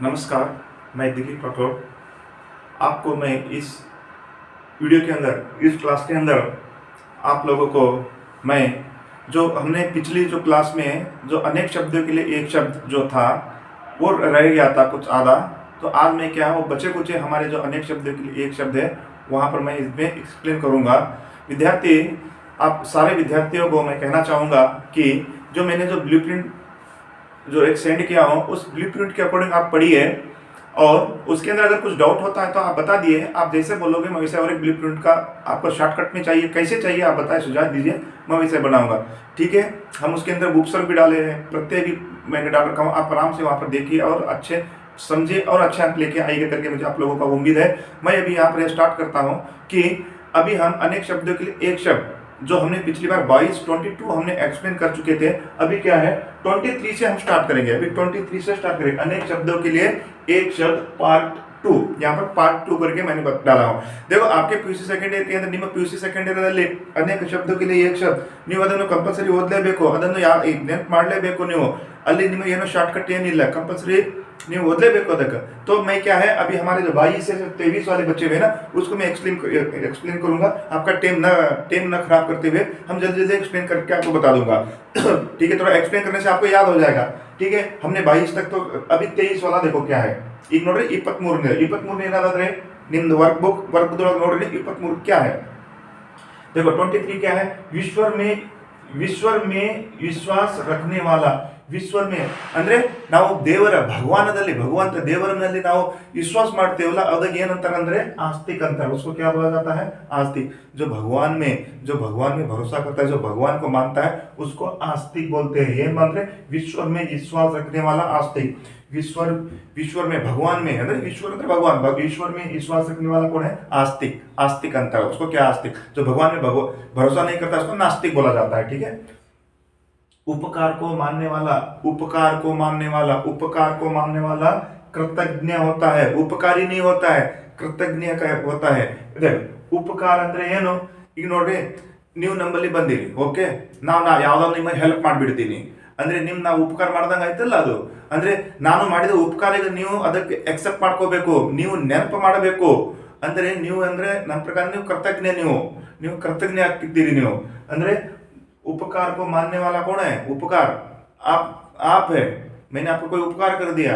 नमस्कार, मैं दिलीप राठौर। आपको मैं इस वीडियो के अंदर, इस क्लास के अंदर आप लोगों को मैं जो हमने पिछली जो क्लास में जो अनेक शब्दों के लिए एक शब्द जो था वो रह गया था कुछ आधा, तो आज मैं क्या वो बचे कुचे हमारे जो अनेक शब्दों के लिए एक शब्द है वहाँ पर मैं इसमें एक्सप्लेन करूँगा। विद्यार्थी, आप सारे विद्यार्थियों को मैं कहना चाहूँगा कि जो मैंने जो ब्लूप्रिंट जो एक सेंड किया हो उस ब्लूप्रिंट के अकॉर्डिंग आप पढ़िए और उसके अंदर अगर कुछ डाउट होता है तो आप बता दिए। आप जैसे बोलोगे मैं वैसे, और एक ब्लूप्रिंट का आपको शॉर्टकट में चाहिए, कैसे चाहिए आप बताएं, सुझाव दीजिए, मैं वैसे बनाऊंगा। ठीक है, हम उसके अंदर बुक्सर भी डाले हैं, प्रत्यय भी मैंने डाल रखा हूँ। आप आराम से वहाँ पर देखिए और अच्छे समझिए और अच्छे अंक लेके आइएगा करके मुझे आप लोगों का उम्मीद है। मैं अभी यहाँ पर स्टार्ट करता हूँ कि अभी हम अनेक शब्दों के लिए एक शब्द जो हमने पिछली बार 22 हमने एक्सप्लेन कर चुके थे, अभी क्या है 23 से हम स्टार्ट करेंगे। अभी 23 से स्टार्ट करेंगे अनेक शब्दों के लिए एक शब्द पार्ट 2। यहाँ पर पार्ट 2 करके मैंने डाला हूँ। देखो आपके पीयूसी सेकंड ईयर के अंदर ನಿಮ್ಮ पीयूसी सेकंड ईयर ಅಲ್ಲಿ ಅನೇಕ ಶಬ್ದಕ್ಕೆ एक शब्द ನೀವು ಅದನ್ನು ಕಂಪಲ್ಸರಿ ಓದಲೇಬೇಕು, ಅದನ್ನು ನೆನಪು ಮಾಡಲೇಬೇಕು ನೀವು। ಅಲ್ಲಿ ನಿಮಗೆ ಏನೋ ಶಾರ್ಟ್ಕಟ್ ಏನಿಲ್ಲ, ಕಂಪಲ್ಸರಿ ನೀವು ಓದಲೇಬೇಕು ಅದಕ್ಕೆ। तो मैं क्या है अभी हमारे जो 22 से 23 वाले बच्चे हुए ना उसको मैं एक्सप्लेन करूंगा। आपका टाइम ना खराब करते हुए हम जल्दी जल्दी एक्सप्लेन करके आपको बता दूंगा। ठीक है, थोड़ा एक्सप्लेन करने से आपको याद हो जाएगा। ठीक है, हमने 22 तक, तो अभी 23 वाला देखो क्या है। ಈಗ ನೋಡ್ರಿ 23 ಏನಾದ್ರೆ ನಿಮ್ದು ವರ್ಕ್ ನೋಡ್ರಿ 23 क्या है। देखो 23 क्या है, विश्वर में विश्वास रखने वाला। ವಿಶ್ವ ಮೇ ಅಂದ್ರೆ ನಾವು ದೇವರ ಭಗವಂತ ದೇವರನಲ್ಲಿ ನಾವು ವಿಶ್ವಾಸ ಮಾಡ್ತೇವಲ್ಲ ಅದಕ್ಕೆ ಏನಂತಾರೆ ಅಂದ್ರೆ आस्तिक अंतर, उसको क्या बोला जाता है, आस्तिक। जो भगवान में भरोसा करता है, जो भगवान को मानता है उसको आस्तिक बोलते हैं। ये मानते विश्व में विश्वास रखने वाला आस्तिक। ईश्वर में भगवान में है, ईश्वर मतलब भगवान, ईश्वर में विश्वास रखने वाला कौन है, आस्तिक अंतर। उसको क्या आस्तिक, जो भगवान में भरोसा नहीं करता उसको नास्तिक बोला जाता है। ठीक है, उपकार को मानने वाला कृतज्ञ होता है, उपकारी नहीं होता है, कृतज्ञ होता है। उपकार ಅಂದ್ರೆ ಏನು, ಈಗ ನೋಡ್ರಿ ನೀವು ನಮ್ಮಲ್ಲಿ ಬಂದಿರಿ, ಓಕೆ, ನಾ ಯಾವ್ದೋ ನಿಮಗೆ ಹೆಲ್ಪ್ ಮಾಡಿಬಿಡ್ತೀನಿ ಅಂದ್ರೆ ನಾವು ಉಪಕಾರ ಮಾಡ್ದಂಗೆ ಆಯ್ತಲ್ಲ ಅದು। ಅಂದ್ರೆ ನಾನು ಮಾಡಿದ ಉಪಕಾರಕ್ಕೆ ನೀವು ಅದಕ್ಕೆ ಎಕ್ಸೆಪ್ಟ್ ಮಾಡ್ಕೋಬೇಕು, ನೀವು ನೆನಪು ಮಾಡಬೇಕು। ಅಂದ್ರೆ ನೀವು ಅಂದ್ರೆ ನಮ್ಮ ಪ್ರಕಾರ ನೀವು ಕೃತಜ್ಞ ಆಗ್ತಿದ್ದೀರಿ ನೀವು। ಅಂದ್ರೆ उपकार को मानने वाला कौन है, उपकार आप है। मैंने आपको कोई उपकार कर दिया,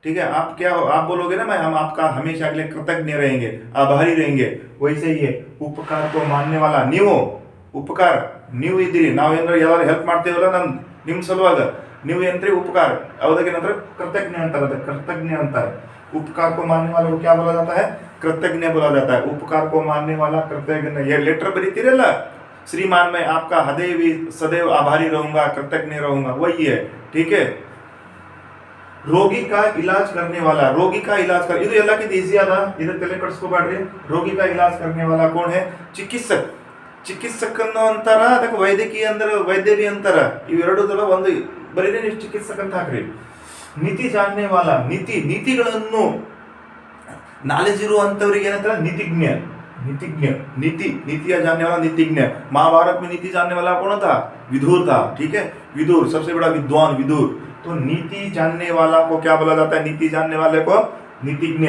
ठीक है, आप क्या हो, आप बोलोगे ना हम आपका हमेशा के लिए कृतज्ञ रहेंगे, आभारी रहेंगे। वैसे ही है उपकार को मानने वाला ನೀವು उपकार ನೀವು ಇದ್ದೀರಿ, ನಾವೇನಾದ್ರು ಯಾರು ಹೆಲ್ಪ್ ಮಾಡ್ತೇವಲ್ಲ ನಿಮ್ಮ ಸಲುವಾಗ ನೀವು ಏನ್ರಿ उपकार, ಯಾವುದಕ್ಕೆ ನಂತರ कृतज्ञ अंतर। उपकार को मानने वाले को क्या बोला जाता है, कृतज्ञ बोला जाता है। उपकार को मानने वाला कृतज्ञ। ये लेटर बरीतीरಲ್ಲ, श्रीमान मैं आपका सदैव आभारी रहूंगा, कृतज्ञ रहूंगा, वही है। ठीक है, रोगी का इलाज करने वाला, ಇದು ಎಲ್ಲಕ್ಕಿಂತ ಈಸಿ ಅದ, ಇದು ತಲೆ ಕೆಡಿಸ್ಕೋಬೇಡ್ರಿ। ರೋಗಿ का इलाज करने वाला कौन है, ಚಿಕಿತ್ಸಕ ಅನ್ನೋ ಅಂತಾರ, ಅದಕ್ಕೆ ವೈದ್ಯಕೀಯ ಅಂದ್ರೆ ವೈದ್ಯ भी ಅಂತಾರ। ಇವೆರಡು ಒಂದು ಬರೀ ನೀವು ಚಿಕಿತ್ಸಕ ಅಂತ ಹಾಕ್ರಿ। ನೀತಿ जानने वाला, ನೀತಿಗಳನ್ನು ನಾಲೆಜ್ ಇರುವಂತವರಿಗೆ ಏನಂತಾರೆ, नीतियां जानने वाला नीतिज्ञ। महाभारत में नीति जानने वाला कौन था, विदुर था। ठीक है, विदुर सबसे बड़ा विद्वान विदुर। तो नीति जानने वाला को क्या बोला जाता है, नीति जानने वाले को नीतिज्ञ।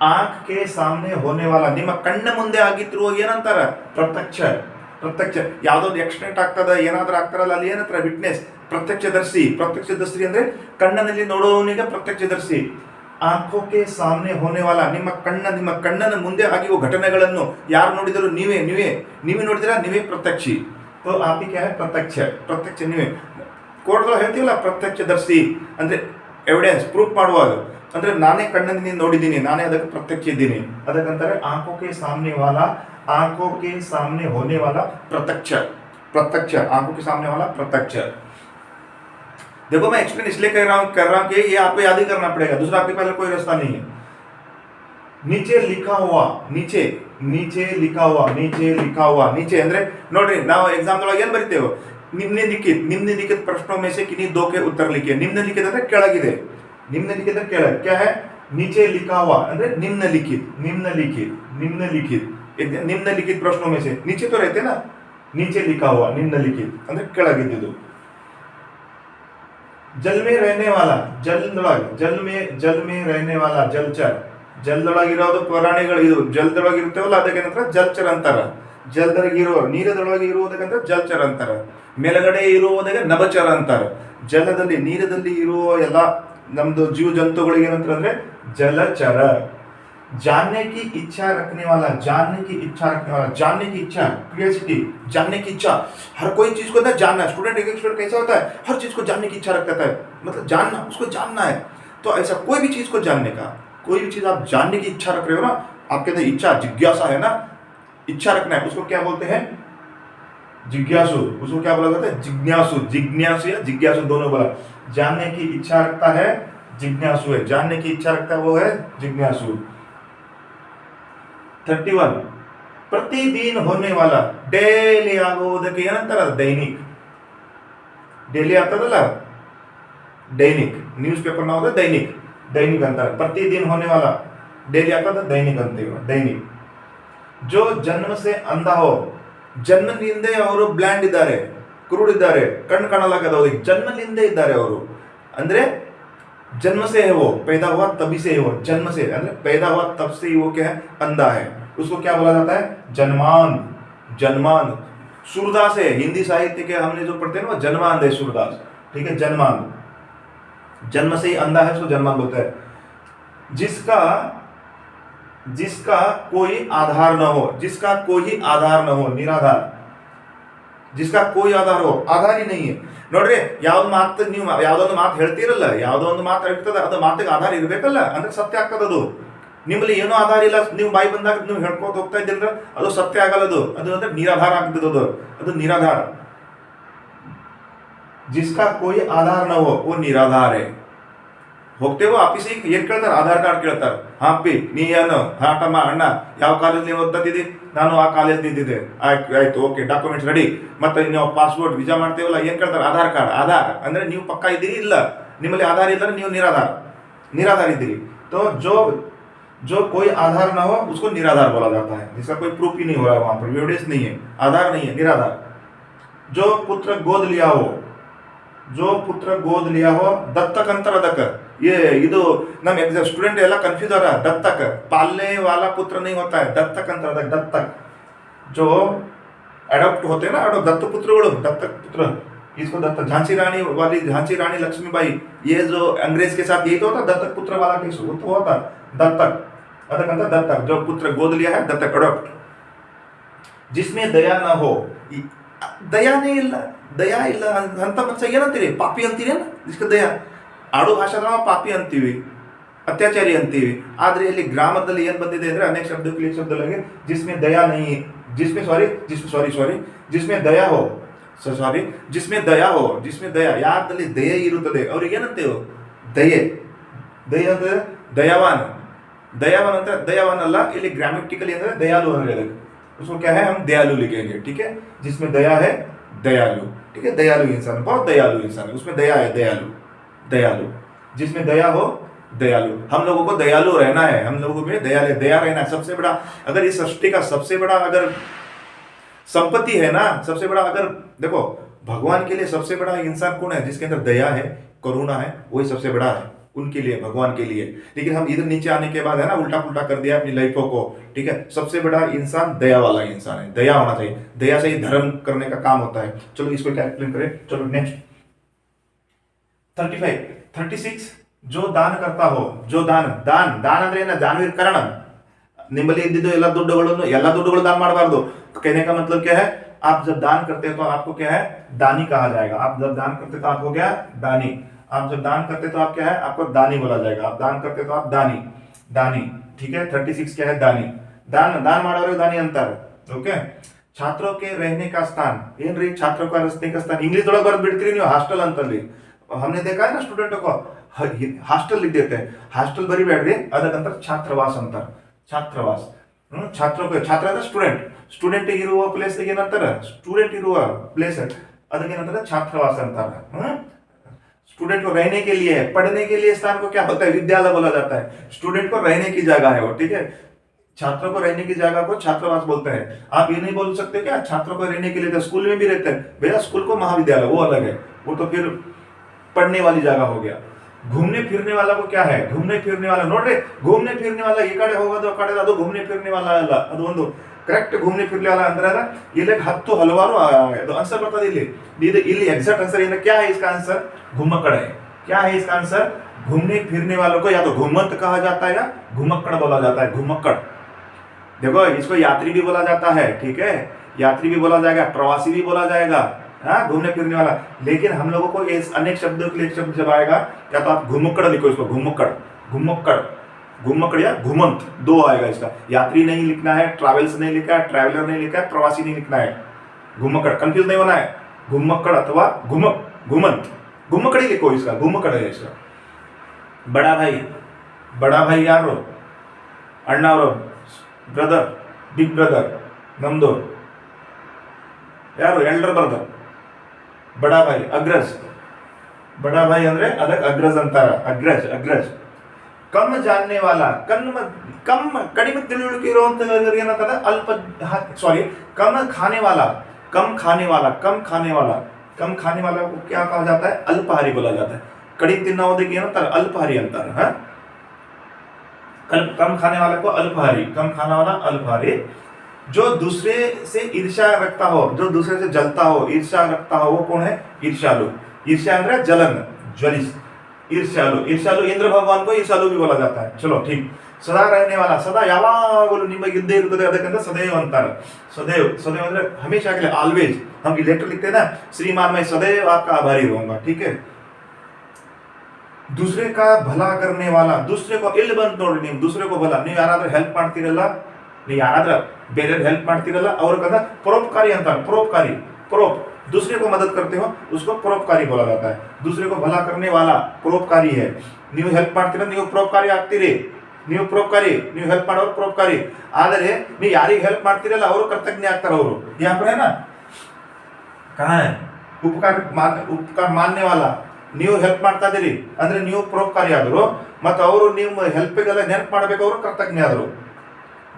आंख के सामने होने वाला, ನಿಮ್ಮ ಕಣ್ಣ ಮುಂದೆ ಆಗಿರುವ ಏನಂತಾರ, ಪ್ರತ್ಯಕ್ಷ। ಯಾವುದೋ ಆಕ್ಸಿಡೆಂಟ್ ಆಗ್ತದ, ಏನಾದ್ರೂ ಆಗ್ತಾರಲ್ಲ ಅಲ್ಲಿ ಏನಂತಾರ, ವಿಟ್ನೆಸ್, ಪ್ರತ್ಯಕ್ಷದರ್ಶಿ ಅಂದ್ರೆ ಕಣ್ಣನಲ್ಲಿ ನೋಡುವವನಿಗೆ ಪ್ರತ್ಯಕ್ಷದರ್ಶಿ। आंखों के सामने होने वाला, ನಿಮ್ಮ ಕಣ್ಣನ ಮುಂದೆ ಆಗಿರುವ ಘಟನೆಗಳನ್ನು ಯಾರು ನೋಡಿದರೂ ನೀವೇ ನೋಡಿದಿರಾ, ನೀವೇ ಪ್ರತ್ಯಕ್ಷಿ। तो आप ही क्या है, ಪ್ರತ್ಯಕ್ಷ ನೀವೇ। ಕೋರ್ಟ್ದಲ್ಲಿ ಹೇಳ್ತೀವಲ್ಲ ಪ್ರತ್ಯಕ್ಷದರ್ಶಿ ಅಂದ್ರೆ ಎವಿಡೆನ್ಸ್, ಪ್ರೂಫ್ ಮಾಡುವಾಗ, ಅಂದ್ರೆ ನಾನೇ ಕಣ್ಣಲ್ಲಿ ನೋಡಿದ್ದೀನಿ, ನಾನೇ ಅದಕ್ಕೆ ಪ್ರತ್ಯಕ್ಷ ಇದ್ದೀನಿ, ಅದಕ್ಕಂತಾರೆ आंखों के सामने होने वाला प्रत्यक्ष, आंखों के सामने वाला प्रत्यक्ष। देखो मैं एक्सप्लेन इसलिए कर रहा हूं कि ये आपको याद ही करना पड़ेगा, दूसरा आपके पहले कोई रास्ता नहीं है। नीचे लिखा हुआ ಅಂದ್ರೆ ನೋಡ್ರಿ, ನಾವು एग्जाम ಒಳಗೆ ಏನು ಬರಿತೇವೆ, निम्नलिखित प्रश्नों में से किन्हीं दो के उत्तर लिखिए। निम्नलिखित ಅಂದ್ರೆ ಕೆಳಗಿದೆ, ಕೆಳಗೆ क्या है, नीचे लिखा हुआ ಅಂದ್ರೆ निम्नलिखित प्रश्नों में से, नीचे तो रहते ना, नीचे लिखा हुआ निम्नलिखित ಅಂದ್ರೆ ಕೆಳಗಿದ್ದು। जल में रहने वाला जलदೊಳಗೆ जल में रहने वाला जलचर ಜಲದೊಳಗಿರೋದು ಪ್ರಾಣಿಗಳು ಇದು ಜಲದೊಳಗಿರುತ್ತವಲ್ಲ ಅದಕ್ಕೆ ಏನಂತಾರೆ ಜಲಚರ ಅಂತಾರ ಜಲದೊಳಗಿರೋ ನೀರದೊಳಗೆ ಇರುವುದಕ್ಕಂತ ಜಲಚರ ಅಂತಾರ ಮೇಲಗಡೆ ಇರುವುದಕ್ಕೆ ನಭಚರ ಅಂತಾರ ಜಲದಲ್ಲಿ ನೀರದಲ್ಲಿ ಇರುವ ಎಲ್ಲ ನಮ್ದು ಜೀವ ಜಂತುಗಳಿಗೆ ಏನಂತಾರೆ ಅಂದ್ರೆ जलचर जानने की इच्छा रखने वाला जानने की इच्छा क्यूरियोसिटी जानने की इच्छा हर कोई चीज को ना जानना स्टूडेंट एक स्टूडेंट कैसा होता है हर चीज को जानने की इच्छा रखता है मतलब जानना उसको जानना है तो ऐसा कोई भी चीज को जानने का कोई भी चीज आप जानने की इच्छा रख रहे हो ना आपके अंदर इच्छा जिज्ञासा है ना इच्छा रखना है उसको क्या बोलते हैं जिज्ञासु उसको क्या बोला जाता है जिज्ञासु या जिज्ञासु दोनों बोला जानने की इच्छा रखता है जिज्ञासु है जानने की इच्छा रखता है वो है जिज्ञासु 31 प्रतिदिन होने वाला डेली ಆಗುವುದಕ್ಕೆ ಏನಂತಾರ ದೈನಿಕ್ डेली ಆಗ್ತದಲ್ಲ दैनिक न्यूज़पेपर ना होता दैनिक अंतर प्रतिदिन होने वाला डेली आता था दैनिक अंतर दैनिक जो जन्म से अंधा हो ಜನ್ಮದಿಂದೇ ಅವರು ಬ್ಲೈಂಡ್ ಇದ್ದಾರೆ ಕುರುಡಿದ್ದಾರೆ ಕಣ್ಣು ಕಾಣಲಾಗದ ಅವರಿಗೆ ಜನ್ಮದಿಂದೇ ಇದ್ದಾರೆ ಅವರು ಅಂದ್ರೆ जन्म से है वो पैदा हुआ तभी से है वो जन्म से ಅಂದ್ರೆ पैदा हुआ तब से ही वो क्या है अंधा है उसको क्या बोला जाता है जन्मान सूरदास है हिंदी साहित्य के हमने जो पढ़ते हैं ना वो जन्मांध है सूरदास ठीक है जन्मांध जन्म से ही अंधा है उसको जन्मांध बोलते हैं जिसका कोई आधार न हो निराधार जिसका कोई आधार हो आधार ही नहीं है ನೋಡ್ರಿ ನೀವು ಯಾವ್ದೊಂದು ಮಾತು ಹೇಳ್ತೀರಲ್ಲ ಯಾವುದೋ ಒಂದು ಮಾತು ಹೇಳ್ತದೆ ಅದು ಮಾತಿಗೆ ಆಧಾರ ಇರಬೇಕಲ್ಲ ಅಂದ್ರೆ ಸತ್ಯ ಆಗ್ತದೆ ಅದು ನಿಮ್ಮಲ್ಲಿ ಏನೋ ಆಧಾರ ಇಲ್ಲ ನೀವು ಬಾಯಿ ಬಂದಾಗ ನೀವು ಹೇಳ್ಕೊತ ಹೋಗ್ತಾ ಇದ್ದೀರ ಅದು ಸತ್ಯ ಆಗಲ್ಲ ಅದು ಅಂದ್ರೆ ನಿರಾಧಾರ ಆಗ್ತದೆ ಅದು ನಿರಾಧಾರ जिसका कोई आधार न हो वो निराधार है ಹೋಗ್ತೇವೋ ಆಫೀಸಿಗೆ ಏನ್ ಕೇಳ್ತಾರೆ ಆಧಾರ್ ಕಾರ್ಡ್ ಕೇಳ್ತಾರೆ ಹಾ ಪಿ ನೀ ಏನು ಹಾ ತಮ್ಮ ಅಣ್ಣ ಯಾವ ಕಾಲೇಜ್ ಓದ್ತಿದ್ದಿ ನಾನು ಆ ಕಾಲೇಜ್ ಇದ್ದಿದ್ದೆ ಆಯ್ತು ಓಕೆ ಡಾಕ್ಯುಮೆಂಟ್ಸ್ ರೆಡಿ ಮತ್ತೆ ನೀವು ಪಾಸ್ಪೋರ್ಟ್ ವೀಸಾ ಮಾಡ್ತೇವಲ್ಲ ಏನ್ ಕೇಳ್ತಾರೆ ಆಧಾರ್ ಕಾರ್ಡ್ ಆಧಾರ್ ಅಂದ್ರೆ ನೀವು ಪಕ್ಕಾ ಇದ್ದೀರಿ ಇಲ್ಲ ನಿಮ್ಮಲ್ಲಿ ಆಧಾರ ಇದ್ದರೆ ನೀವು निराधार इದ್ದೀರಿ तो जो कोई आधार ना हो उसको निराधार बोला जाता है जिसका कोई प्रूफ ही नहीं हो रहा वहां पर एविडेंस नहीं है आधार नहीं है निराधार जो पुत्र गोद लिया हो दत्तक अंतर दत्तक ये ಇದು ನಮ್ಮ एग्जाम स्टूडेंट ಎಲ್ಲ कंफ्यूज हो रहा है दत्तक पालने वाला पुत्र नहीं होता है दत्तक अंतर दत्तक जो अडॉप्ट होते हैं ना दत्त पुत्रಗಳು दत्तक पुत्र इसको दत्तक झांसी रानी लक्ष्मीबाई ये जो अंग्रेज के साथ यही तो होता दत्तक पुत्र वाला केस वो तो होता दत्तक ಅದಕ್ಕಂತ दत्तक जो पुत्र गोद लिया है दत्तक अडॉप्ट जिसमें दया न हो ದಯಾನೇ ಇಲ್ಲ ದಯಾ ಇಲ್ಲ ಅಂತ ಮನುಷ್ಯ ಏನಂತೀರಿ ಪಾಪಿ ಅಂತೀರೇನು इसका ದಯಾ ಆಡು ಭಾಷಾದ ನಾವು ಪಾಪಿ ಅಂತೀವಿ ಅತ್ಯಾಚಾರಿ ಅಂತೀವಿ ಆದ್ರೆ ಇಲ್ಲಿ ಗ್ರಾಮದಲ್ಲಿ ಏನು ಬಂದಿದೆ ಅಂದ್ರೆ ಅನೇಕ ಶಬ್ದಗಳಿಗೆ जिसमें दया नहीं जिसमें दया ಯಾರಲ್ಲಿ ದಯೆ ಇರುತ್ತದೆ ಅವರಿಗೆ ಏನಂತೇವೆ ದಯೆ ಅಂದ್ರೆ ದಯಾವಾನ್ ಅಂತ ದಯಾವಾನ್ ಅಲ್ಲ ಇಲ್ಲಿ ಗ್ರಾಮೆಟಿಕಲಿ ಅಂದ್ರೆ ದಯಾಲು ಅಂದ್ರೆ उसको क्या है हम दयालु लिखेंगे ठीक है जिसमें दया है दयालु ठीक है दयालु इंसान बहुत दयालु इंसान है उसमें दया है दयालु जिसमें दया हो दयालु हम लोगों को दयालु रहना है हम लोगों में दया रहना है सबसे बड़ा अगर इस सृष्टि का सबसे बड़ा अगर संपत्ति है ना सबसे बड़ा अगर देखो भगवान के लिए सबसे बड़ा इंसान कौन है जिसके अंदर दया है करुणा है वही सबसे बड़ा है उनके लिए भगवान के लिए लेकिन हम इधर नीचे आने के बाद है ना उल्टा पुल्टा कर दिया अपनी लाइफों को ठीक है सबसे बड़ा इंसान दया वाला इंसान है दया होना चाहिए दया से ही धर्म करने का काम होता है चलो इसको क्या एक्सप्लेन करें चलो नेक्स्ट 36 जो दान करता हो जो दान ಅಂದ್ರೆ ಏನು ದಾನವೀಕರಣ ನಿಮ್ಮಲ್ಲಿ ಇದ್ದಿದ್ದು ಎಲ್ಲ ದುಡ್ಡುಗಳು दान ಮಾಡಬಾರದು कहने का मतलब क्या है आप जब दान करते हो तो आपको क्या है दानी कहा जाएगा आप जब दान करते तो आपको क्या दानी आप जब दान करते तो आप क्या है आपको दानी बोला जाएगा आप दान करते तो आप दानी ठीक है 36 क्या है दान ಮಾಡೋರು दानी अंतर ओके छात्रों के रहने का स्थान ಏನ್ರಿ छात्रों का रहने का स्थान इंग्लिश ಒಳಗೆ ಬರೆದು बिಡ್ತೀರಿ ನೀವು ಹಾಸ್ಟೆಲ್ ಅಂತಲ್ಲಿ हमने देखा है ना स्टूडेंटों को हास्टल लिख देते हैं हास्टल बरी बैठे ಅದಕ್ಕಂತ छात्रावास अंतर छात्रावास छात्रों को छात्र ಅಂದ್ರೆ ಸ್ಟೂಡೆಂಟ್ ಇರುವ ಪ್ಲೇಸ್ ಏನಂತಾರೆ ಸ್ಟೂಡೆಂಟ್ ಇರುವ ಪ್ಲೇಸ್ ಅದಕ್ಕೆ ಏನಂತಾರೆ छात्रावास अंतर स्टूडेंट को रहने के लिए पढ़ने के लिए स्थान को क्या बोलता है विद्यालय बोला जाता है स्टूडेंट को रहने की जगह है वो ठीक है छात्रों को रहने की जगह को छात्रावास बोलते हैं आप ये नहीं बोल सकते क्या छात्रों को रहने के लिए तो स्कूल में भी रहते हैं भैया स्कूल को महाविद्यालय वो अलग है वो तो फिर पढ़ने वाली जगह हो गया। घूमने फिरने वाला को क्या है, घूमने फिरने वाला ನೋಡ್ರಿ घूमने फिरने वाला ಈ ಕಡೆ ಹೋಗೋದು ಆ ಕಡೆ ಅದು घूमने फिरने वाला ಅಲ್ಲ, ಅದು ಒಂದು ಕರೆಕ್ಟ್ घूमने फिरने वाला ಅಂದ್ರೆ ಇಲ್ಲಿ 10 ಹಲವಾರು ಅದು ಆನ್ಸರ್ ಬರ್ತದೆ ಇಲ್ಲಿ ಇಲ್ಲಿ एग्जैक्ट आंसर है क्या है इसका आंसर घुमक्कड़ है। क्या है इसका आंसर, घूमने फिरने वालों को या तो घुमंत कहा जाता है या घुमक्कड़ बोला जाता है, घुमक्कड़। देखो इसको यात्री भी बोला जाता है, ठीक है, यात्री भी बोला जाएगा, प्रवासी भी बोला जाएगा, हाँ घूमने फिरने वाला। लेकिन हम लोगों को इस अनेक शब्दों के लिए शब्द जब आएगा या तो आप घुमक्कड़ लिखो इसको, घुमक्कड़, घुमक्कड़, घुमक्कड़ या घुमंत दो आएगा इसका। यात्री नहीं लिखना है, ट्रैवल्स नहीं लिखा है, ट्रैवलर नहीं लिखा है, प्रवासी नहीं लिखना है, घुमक्कड़, कंफ्यूज नहीं होना है, घुमक्कड़ अथवा घुमंत, घुमक्कड़ ही लिखो इसका, घुमक्कड़ है इसका। बड़ा भाई, बड़ा भाई यारो, अण्णा और ब्रदर, बिग ब्रदर, नमदो यारो, एल्डर ब्रदर, बड़ा भाई, अग्रज, बड़ा भाई ಅಂದ್ರೆ ಅದಕ್ಕೆ ಅಗ್ರಜ್ ಅಂತಾರ, ಅಗ್ರಜ್, ಅಗ್ರಜ್। ಕಮ್ ಜಾಣನೆ ವಾಲ, ಕಮ್ ಕಡಿಮೆ ತಿಳುವಳಿಕೆ ಇರುವಂತವರಿಗೆ ಏನಂತಾರೆ ಅಲ್ಪ, सॉरी कम खाने वाला, कम खाने वाला, कम खाने वाला, कम खाने वाला को क्या कहा जाता है, अल्पाहारी बोला जाता है। कड़ी ತಿನ್ನೋದಕ್ಕೆ ಏನಂತಾರೆ अल्पाहारी ಅಂತಾರೆ, हाँ कम खाने वाले को अल्पाहारी, कम खाने वाला अल्पाहारी। जो दूसरे से ईर्ष्या रखता हो, जो दूसरे से जलता हो, ईर्ष्या रखता हो, वो कौन है, ईर्ष्यालु। ईर्ष्या ಅಂದ್ರೆ जलन, ज्वलिस, ईर्ष्यालु। ईर्ष्यालु इंद्र भगवान को ईर्ष्यालु भी बोला जाता है। चलो ठीक, सदा रहने वाला, सदा ಯಾವಾಗಲೂ ನಿಮಗೆ ಇದ್ದೇ ಇರುತ್ತದೆ, ಅದಕ್ಕೆ सदैव ಅಂತಾರೆ। सदैव, सदैव ಅಂದ್ರೆ हमेशा के लिए, ऑलवेज। हम लेटर लिखते हैं ना, श्रीमान मैं सदैव आपका आभारी रहूंगा, ठीक है। दूसरे का भला करने वाला, दूसरे को ಇಲ್ಲಿ ಬಂತು ನೋಡಿ, ನೀವು दूसरे को भला, ನೀವು ಯಾರಾದ್ರೂ ಹೆಲ್ಪ್ ಮಾಡ್ತಿರಲ್ಲ, ನೀವು ಯಾರಾದ್ರೂ ಬೇರೆ ಹೆಲ್ಪ್ ಮಾಡ್ತಿರಲ್ಲ ಅವ್ರಿಗೆ परोपकारी ಅಂತಾರೆ, परोपकारी, परोप, दूसरे को मदद करते हो उसको परोपकारी बोला जाता है। दूसरे को भला करने वाला परोपकारी है। ನೀವು ಹೆಲ್ಪ್ ಮಾಡ್ತೀರಾ, ನೀವು ಪರೋಪಕಾರಿ ಆಗ್ತೀರಿ, ನೀವು ಪರೋಪಕಾರಿ, ನೀವು ಹೆಲ್ಪ್ ಮಾಡೋರು ಪರೋಪಕಾರಿ। ಆದರೆ ನೀವು ಯಾರಿಗೆ ಹೆಲ್ಪ್ ಮಾಡ್ತಿರಲ್ಲ ಅವರು ಕೃತಜ್ಞ ಆಗ್ತಾರೆ, ಅವರು यहाँ पर है ना, कहाँ है उपकार मानने वाला। ನೀವು ಹೆಲ್ಪ್ ಮಾಡ್ತಾ ಇದೀರಿ ಅಂದ್ರೆ ನೀವು ಪರೋಪಕಾರಿ ಆದರು, ಮತ್ತು ಅವರು ನಿಮ್ಮ ಹೆಲ್ಪ್ಗೆಲ್ಲ ನೆನಪು ಮಾಡಬೇಕು, ಅವರು ಕೃತಜ್ಞ ಆದರು।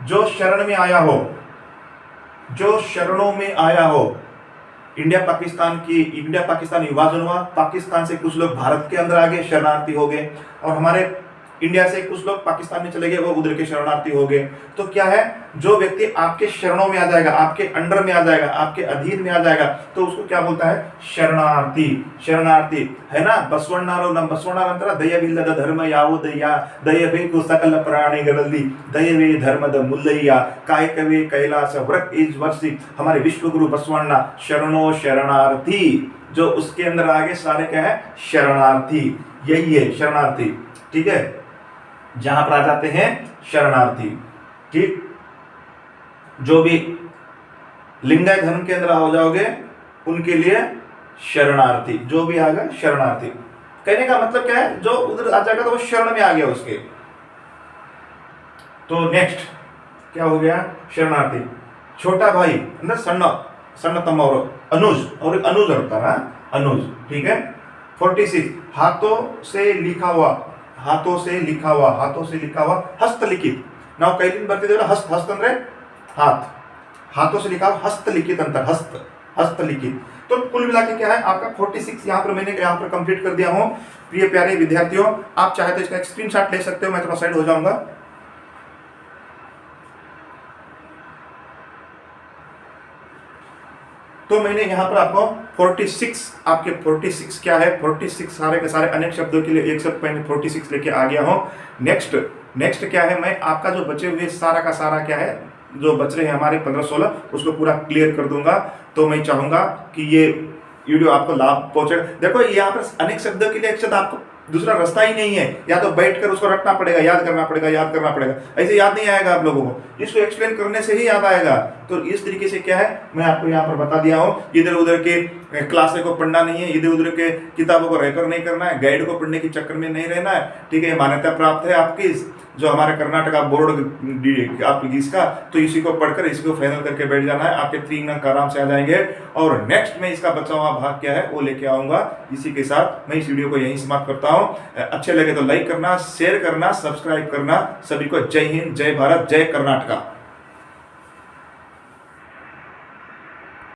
जो शरण में आया हो, जो शरणों में आया हो, इंडिया पाकिस्तान विभाजन हुआ, पाकिस्तान से कुछ लोग भारत के अंदर आ गए, शरणार्थी हो गए, और हमारे इंडिया से कुछ लोग पाकिस्तान में चले गए, वो उधर के शरणार्थी हो गए। तो क्या है, जो व्यक्ति आपके शरणों में आ जाएगा, आपके अंडर में आ जाएगा, आपके अधीन में आ जाएगा, तो उसको क्या बोलता है, शरणार्थी। शरणार्थी है ना। ಬಸವಣ್ಣರು, ನಮ್ಮ ಬಸವಣ್ಣರ ಅಂತರ ದಯವಿಲ್ಲದ ಧರ್ಮ ಯಾವುದಯ್ಯ, ದಯಬೇಕು ಸಕಲ ಪ್ರಾಣಿಗಳಲ್ಲಿ, ದಯವೇ ಧರ್ಮದ ಮುಲ್ಲಯ್ಯ, ಕಾಯಕವೇ ಕೈಲಾಸ व्रत इज वर्षी। हमारे विश्व गुरु बसवण्णा शरणो शरणार्थी, जो उसके अंदर आगे सारे क्या है, शरणार्थी, यही है शरणार्थी, ठीक है, जहां पर आ जाते हैं शरणार्थी, ठीक। जो भी लिंगायत धर्म के अंदर हो जाओगे उनके लिए शरणार्थी, जो भी आ गया शरणार्थी। कहने का मतलब क्या है, जो उधर आ जाएगा तो वो शरण में आ गया उसके। तो नेक्स्ट क्या हो गया, शरणार्थी। छोटा भाई ಅಂದ್ರೆ ಸಣ್ಣ ತಮ್ಮ ಅವರು, अनुज, और अनुज होता है, अनुज, ठीक है। 46 हाथों से लिखा हुआ, हाथों से लिखा हुआ, हाथों से लिखा हुआ, हस्तलिखित। ನಾವು ಕೈಲಿಂದ ಬರ್ತಿದ್ದೇವಲ್ಲ, हस्त ಅಂದ್ರೆ हाथ, हाथों से लिखा हुआ हस्तलिखित अंतर, हस्तलिखित। तो कुल मिला के क्या है आपका 46 यहाँ पर मैंने यहाँ पर कंप्लीट कर दिया हूँ। प्रिय प्यारे विद्यार्थियों, आप चाहे तो इसका एक स्क्रीनशॉट ले सकते हो, मैं थोड़ा साइड हो जाऊंगा। तो मैंने यहाँ पर आपको 46, आपके 46 क्या है, 46 सारे के सारे अनेक शब्दों के लिए एक शब्द मैंने 46 लेके आ गया हूँ। नेक्स्ट क्या है, मैं आपका जो बचे हुए सारा का सारा क्या है, जो बच रहे हैं हमारे 15-16, उसको पूरा क्लियर कर दूंगा। तो मैं चाहूंगा कि ये वीडियो आपको लाभ पहुंचेगा। देखो यहाँ पर अनेक शब्दों के लिए एक शब्द आपको दूसरा रास्ता ही नहीं है, या तो बैठकर उसको रटना पड़ेगा, याद करना पड़ेगा, ऐसे याद नहीं आएगा आप लोगों को, इसको एक्सप्लेन करने से ही याद आएगा। तो इस तरीके से क्या है, मैं आपको यहाँ पर बता दिया हूँ। इधर उधर के क्लासेस को पढ़ना नहीं है, इधर उधर के किताबों को रेफर नहीं करना है, गाइड को पढ़ने के चक्कर में नहीं रहना है, ठीक है। मान्यता प्राप्त है आपकी जो हमारा कर्नाटका बोर्ड आप इसका, तो इसी को पढ़कर इसी को फाइनल करके बैठ जाना है, आपके 3 अंक आराम से आ जाएंगे। और नेक्स्ट में इसका बचा हुआ भाग क्या है वो लेके आऊंगा। इसी के साथ मैं इस वीडियो को यहीं समाप्त करता हूँ। अच्छे लगे तो लाइक करना, शेयर करना, सब्सक्राइब करना। सभी को जय हिंद, जय भारत, जय कर्नाटका।